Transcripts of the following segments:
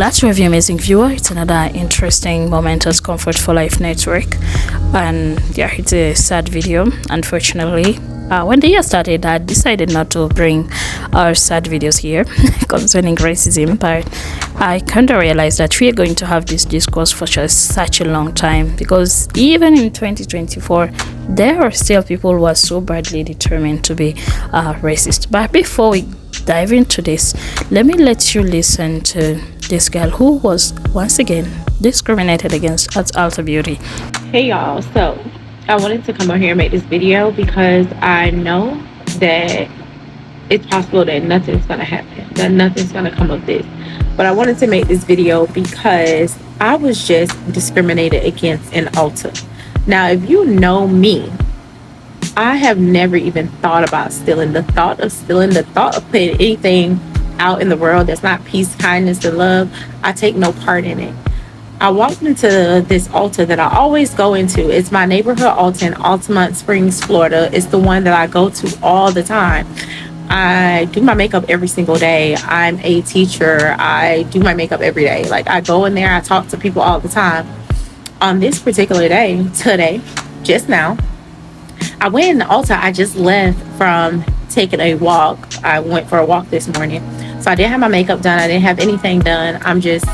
Glad to have you, amazing viewer. It's another interesting momentous comfort for life network, and yeah, it's a sad video. Unfortunately, when the year started, I decided not to bring our sad videos here concerning racism, but I kind of realized that we are going to have this discourse for just such a long time, because even in 2024 there are still people who are so badly determined to be racist. But before we dive into this, let me let you listen to this girl who was once again discriminated against at Ulta Beauty. Hey y'all, so I wanted to come on here and make this video because I know that it's possible that nothing's gonna happen, that nothing's gonna come of this. But I wanted to make this video because I was just discriminated against in Ulta. Now, if you know me, I have never even thought about stealing. The thought of putting anything out in the world that's not peace, kindness, and love, I take no part in it. I walked into this Ulta that I always go into. It's my neighborhood Ulta in Altamont Springs, Florida. It's the one that I go to all the time. I do my makeup every single day. I'm a teacher. I do my makeup every day. Like, I go in there, I talk to people all the time. On this particular day, today, just now, I went in the Ulta. I just left from taking a walk. I went for a walk this morning. So I didn't have my makeup done. I didn't have anything done. I'm just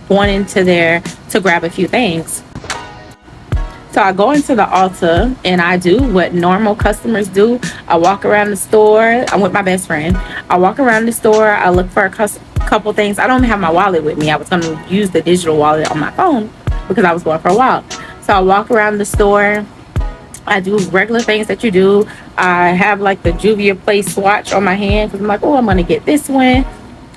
going into there to grab a few things. So I go into the Ulta and I do what normal customers do. I walk around the store. I'm with my best friend. I walk around the store. I look for a couple things. I don't have my wallet with me. I was going to use the digital wallet on my phone because I was going for a walk. So I walk around the store. I do regular things that you do. I have like the Juvia Place swatch on my hand because I'm like, oh, I'm going to get this one.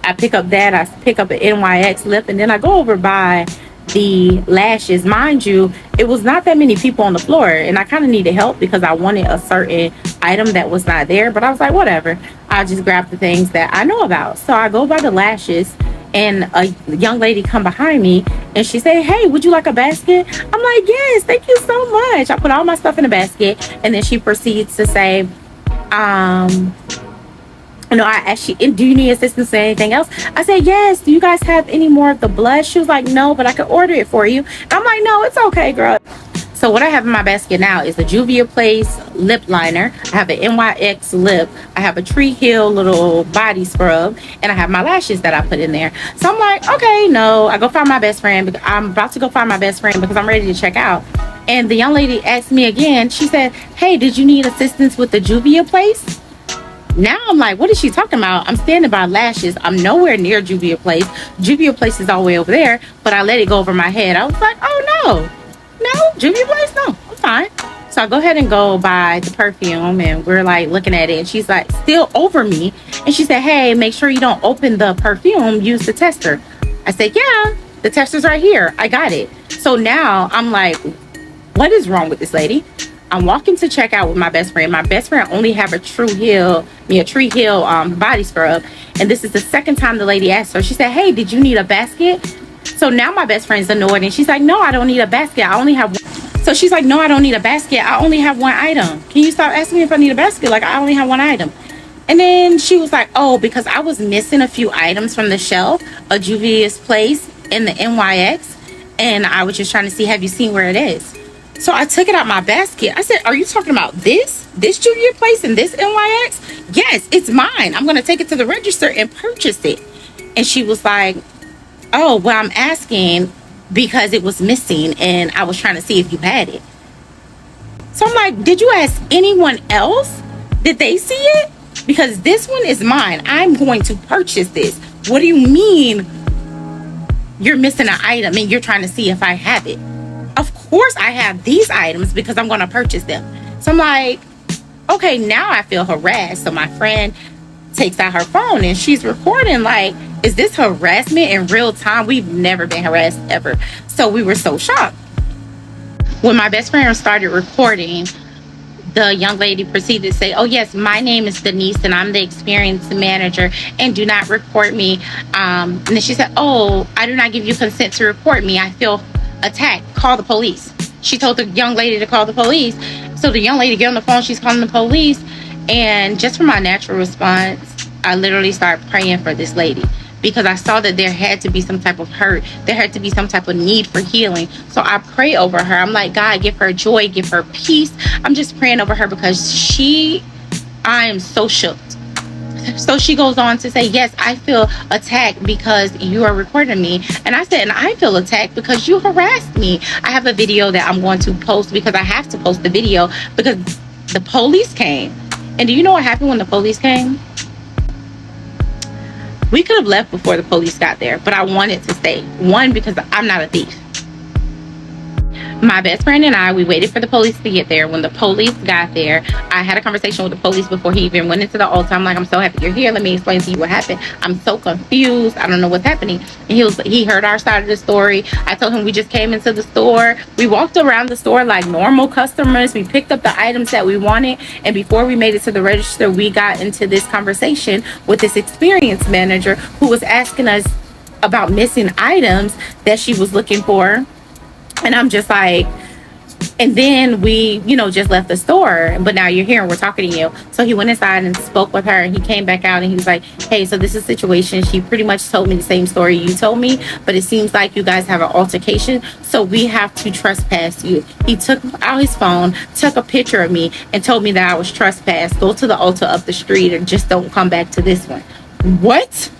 I pick up that. I pick up an NYX lip, and then I go over by the lashes. Mind you, it was not that many people on the floor, and I kind of needed help because I wanted a certain item that was not there. But I was like, whatever. I'll just grab the things that I know about. So I go by the lashes, and a young lady come behind me, and she say, hey, would you like a basket? I'm like, yes, thank you so much. I put all my stuff in a basket, and then she proceeds to say, I asked you, do you need assistance or anything else? I said, yes. Do you guys have any more of the blush? She was like, no, but I could order it for you. And I'm like, no, it's okay, girl. So what I have in my basket now is a Juvia Place lip liner. I have an NYX lip. I have a Tree Hill little body scrub. And I have my lashes that I put in there. So I'm like, okay, no. I go find my best friend. I'm about to go find my best friend because I'm ready to check out. And the young lady asked me again. She said, hey, did you need assistance with the Juvia Place? Now I'm like, what is she talking about? I'm standing by lashes. I'm nowhere near Juvia Place. Juvia Place is all the way over there, but I let it go over my head. I was like, oh no, Juvia Place, no, I'm fine. So I go ahead and go buy the perfume, and we're like looking at it, and she's like still over me, and she said, hey, make sure you don't open the perfume, use the tester. I said, yeah, the tester's right here, I got it. So now I'm like, what is wrong with this lady? I'm walking to check out with my best friend. My best friend only have a Tree Hill body scrub. And this is the second time the lady asked her. She said, hey, did you need a basket? So now my best friend's annoyed, and she's like, no, I don't need a basket. I only have one. So she's like, no, I don't need a basket. I only have one item. Can you stop asking me if I need a basket? Like, I only have one item. And then she was like, oh, because I was missing a few items from the shelf, a Juvia's Place and the NYX. And I was just trying to see, have you seen where it is? So I took it out my basket. I said, are you talking about this Juvia Place and this NYX? Yes, it's mine. I'm going to take it to the register and purchase it. And she was like, oh, well, I'm asking because it was missing and I was trying to see if you had it. So I'm like, did you ask anyone else? Did they see it? Because this one is mine. I'm going to purchase this. What do you mean you're missing an item and you're trying to see if I have it? Of course I have these items because I'm going to purchase them. So I'm like, okay, now I feel harassed. So my friend takes out her phone and she's recording, like, is this harassment in real time? We've never been harassed ever. So we were so shocked. When my best friend started recording, the young lady proceeded to say, oh yes, my name is Denise and I'm the experience manager, and do not report me. And then she said, oh, I do not give you consent to report me. I feel attacked. Call the police. She told the young lady to call the police. So the young lady get on the phone, she's calling the police. And just for my natural response, I literally start praying for this lady because I saw that there had to be some type of hurt. There had to be some type of need for healing. So I pray over her. I'm like, God, give her joy, give her peace. I'm just praying over her because I am so shook. So she goes on to say, yes, I feel attacked because you are recording me. And I said, and I feel attacked because you harassed me. I have a video that I'm going to post because I have to post the video because the police came. And do you know what happened when the police came? We could have left before the police got there, but I wanted to stay. One, because I'm not a thief. My best friend and I, we waited for the police to get there. When the police got there, I had a conversation with the police before he even went into the Ulta. I'm like, I'm so happy you're here. Let me explain to you what happened. I'm so confused. I don't know what's happening. And he heard our side of the story. I told him we just came into the store. We walked around the store like normal customers. We picked up the items that we wanted. And before we made it to the register, we got into this conversation with this experience manager who was asking us about missing items that she was looking for. And I'm just like, and then we, just left the store, but now you're here and we're talking to you. So he went inside and spoke with her, and he came back out and he was like, hey, so this is a situation. She pretty much told me the same story you told me, but it seems like you guys have an altercation. So we have to trespass you. He took out his phone, took a picture of me and told me that I was trespassed. Go to the Ulta up the street and just don't come back to this one. What?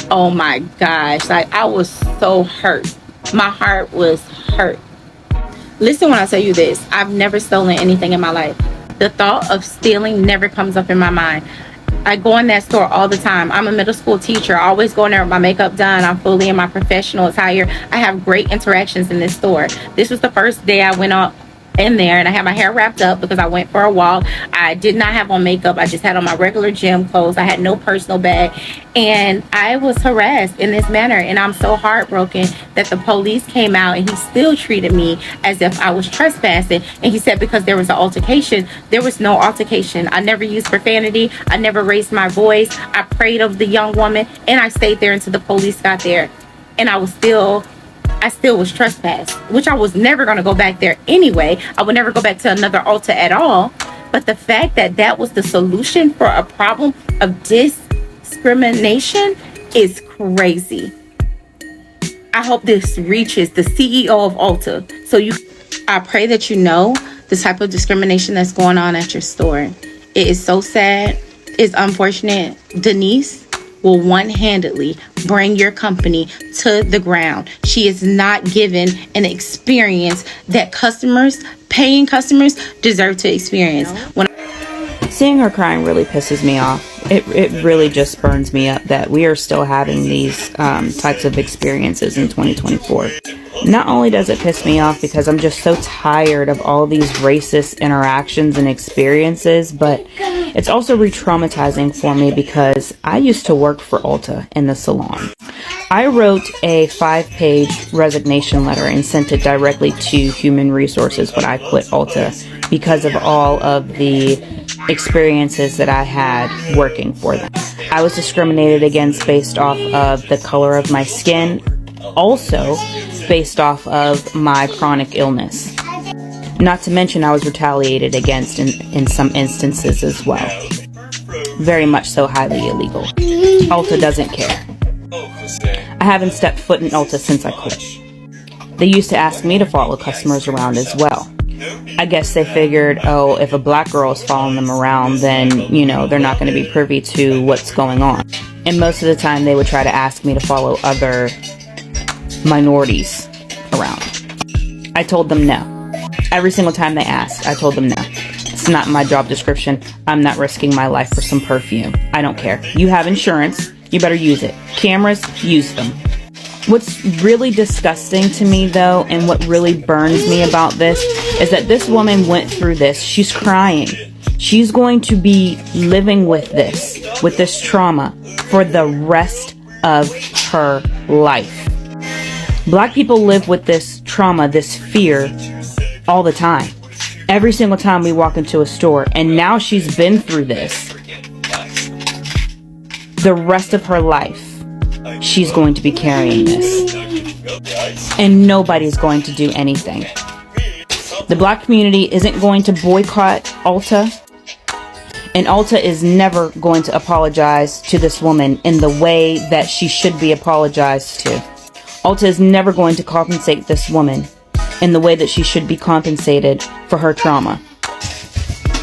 Oh my gosh. Like, I was so hurt. My heart was hurt. Listen when I tell you this. I've never stolen anything in my life. The thought of stealing never comes up in my mind. I go in that store all the time. I'm a middle school teacher. I always go in there with my makeup done. I'm fully in my professional attire. I have great interactions in this store. This was the first day I went up in there and I had my hair wrapped up because I went for a walk. I did not have on makeup. I just had on my regular gym clothes. I had no personal bag, and I was harassed in this manner, and I'm so heartbroken that the police came out and he still treated me as if I was trespassing. And he said because there was an altercation. There was no altercation. I never used profanity. I never raised my voice. I prayed of the young woman, and I stayed there until the police got there. And I still was trespassed, which I was never going to go back there anyway. I would never go back to another Ulta at all. But the fact that that was the solution for a problem of discrimination is crazy. I hope this reaches the CEO of Ulta. I pray that you know the type of discrimination that's going on at your store. It is so sad. It's unfortunate. Denise will one-handedly bring your company to the ground. She is not given an experience that paying customers deserve to experience. Seeing her crying really pisses me off. It really just burns me up that we are still having these types of experiences in 2024. Not only does it piss me off because I'm just so tired of all these racist interactions and experiences, but it's also re-traumatizing for me because I used to work for Ulta in the salon. I wrote a 5-page resignation letter and sent it directly to Human Resources when I quit Ulta because of all of the experiences that I had working for them. I was discriminated against based off of the color of my skin, also based off of my chronic illness. Not to mention I was retaliated against in some instances as well. Very much so highly illegal. Ulta doesn't care. I haven't stepped foot in Ulta since I quit. They used to ask me to follow customers around as well. I guess they figured, oh, if a black girl is following them around, then, they're not going to be privy to what's going on. And most of the time they would try to ask me to follow other minorities around. I told them no. Every single time they asked, I told them no. It's not my job description. I'm not risking my life for some perfume. I don't care. You have insurance. You better use it. Cameras, use them. What's really disgusting to me, though, and what really burns me about this, is that this woman went through this. She's crying. She's going to be living with this trauma for the rest of her life. Black people live with this trauma, this fear, all the time. Every single time we walk into a store, and now she's been through this. The rest of her life, she's going to be carrying this. And nobody's going to do anything. The black community isn't going to boycott Ulta. And Ulta is never going to apologize to this woman in the way that she should be apologized to. Ulta is never going to compensate this woman in the way that she should be compensated for her trauma.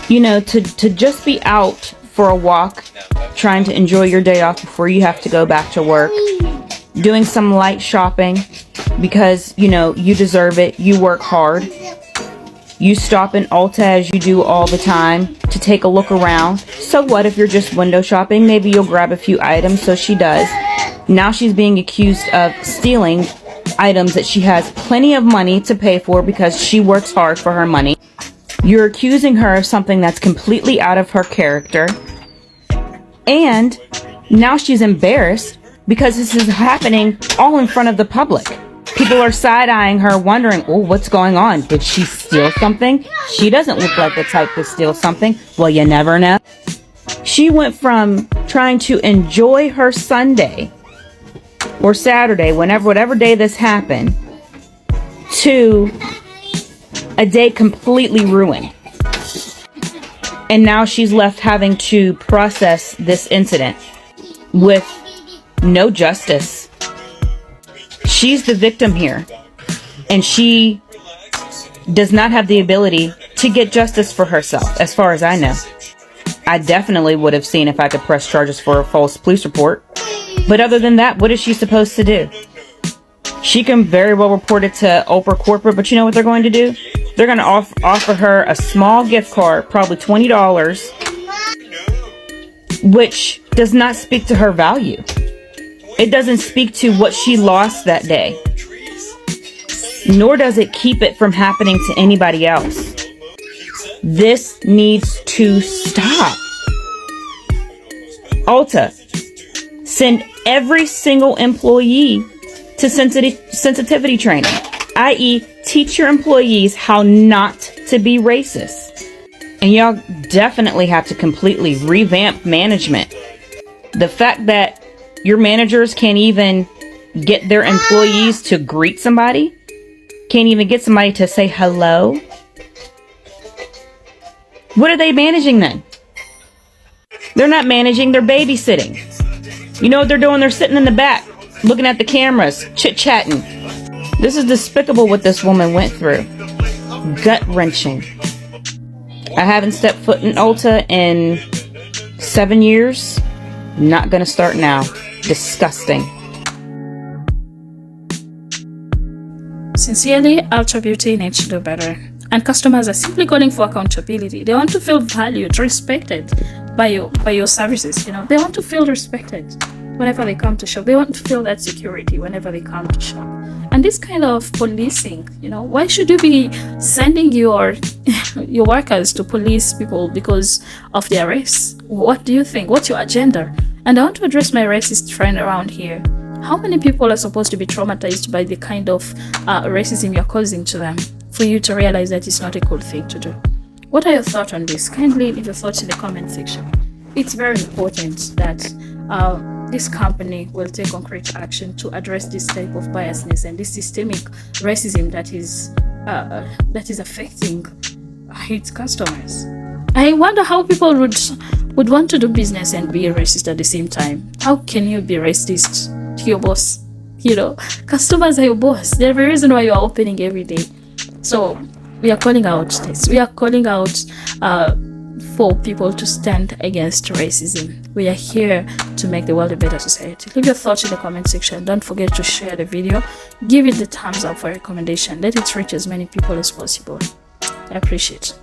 You know, to just be out for a walk, trying to enjoy your day off before you have to go back to work, doing some light shopping because, you know, you deserve it, you work hard. You stop in Ulta as you do all the time to take a look around. So what if you're just window shopping? Maybe you'll grab a few items, so she does. Now she's being accused of stealing items that she has plenty of money to pay for because she works hard for her money. You're accusing her of something that's completely out of her character. And now she's embarrassed because this is happening all in front of the public. People are side-eyeing her, wondering, oh, what's going on? Did she steal something? She doesn't look like the type to steal something. Well, you never know. She went from trying to enjoy her Sunday or Saturday, whatever day this happened, to a day completely ruined. And now she's left having to process this incident with no justice. She's the victim here, and she does not have the ability to get justice for herself, as far as I know. I definitely would have seen if I could press charges for a false police report. But other than that, what is she supposed to do? She can very well report it to Oprah Corporate, but you know what they're going to do? They're going to offer her a small gift card, probably $20, which does not speak to her value. It doesn't speak to what she lost that day, nor does it keep it from happening to anybody else. This needs to stop. Ulta, send every single employee to sensitivity training, i.e. teach your employees how not to be racist. And y'all definitely have to completely revamp management. The fact that your managers can't even get their employees to greet somebody, can't even get somebody to say hello. What are they managing then? They're not managing, they're babysitting. You know what they're doing? They're sitting in the back, looking at the cameras, chit-chatting. This is despicable what this woman went through. Gut-wrenching. I haven't stepped foot in Ulta in 7 years. Not gonna start now. Disgusting. Sincerely, Ulta Beauty needs to do better. And customers are simply calling for accountability. They want to feel valued, respected by your services. You know, they want to feel respected whenever they come to shop. They want to feel that security whenever they come to shop. And this kind of policing, you know, why should you be sending your workers to police people because of their race? What do you think? What's your agenda? And I want to address my racist friend around here. How many people are supposed to be traumatized by the kind of racism you're causing to them for you to realize that it's not a cool thing to do? What are your thoughts on this? Kindly leave your thoughts in the comment section. It's very important that this company will take concrete action to address this type of biasness and this systemic racism that is affecting its customers. I wonder how people would want to do business and be racist at the same time. How can you be racist to your boss? You know, customers are your boss. They're the reason why you are opening every day. So we are calling out this. We are calling out for people to stand against racism. We are here to make the world a better society. Leave your thoughts in the comment section. Don't forget to share the video. Give it the thumbs up for recommendation. Let it reach as many people as possible. I appreciate it.